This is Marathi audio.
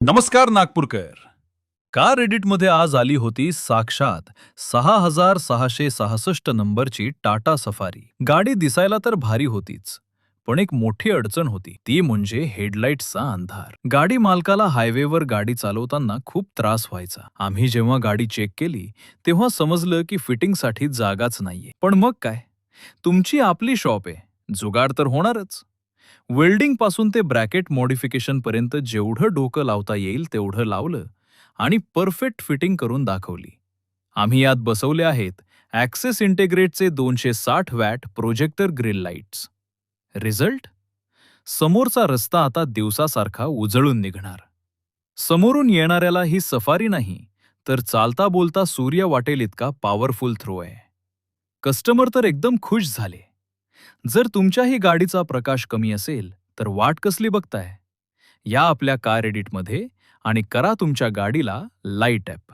नमस्कार नागपूरकर. कार एडिटमध्ये आज आली होती साक्षात 6666 नंबरची टाटा सफारी. गाडी दिसायला तर भारी होतीच, पण एक मोठी अडचण होती, ती म्हणजे हेडलाईट्सचा अंधार. गाडी मालकाला हायवेवर गाडी चालवताना खूप त्रास व्हायचा. आम्ही जेव्हा गाडी चेक केली तेव्हा समजलं की फिटिंगसाठी जागाच नाहीये. पण मग काय, तुमची आपली शॉप आहे, जुगाड तर होणारच. वेल्डिंग पासून ते ब्रॅकेट मॉडिफिकेशन पर्यंत जेवढं डोकं लावता येईल तेवढं लावलं आणि परफेक्ट फिटिंग करून दाखवली. आम्ही यात बसवले आहेत ॲक्सेस इंटिग्रेटचे 260 watt projector grill lights. Result, समोरचा रस्ता आता दिवसासारखा उजळून निघणार. समोरून येणाऱ्याला ही सफारी नाही, तर चालता बोलता सूर्य वाटेल इतका पॉवरफुल थ्रो आहे. कस्टमर तर एकदम खुश झाले. जर तुमच्याही गाडीचा प्रकाश कमी असेल तर वाट कसली बघताय? या आपल्या कार एडिटमध्ये आणि करा तुमच्या गाडीला लाईट अप.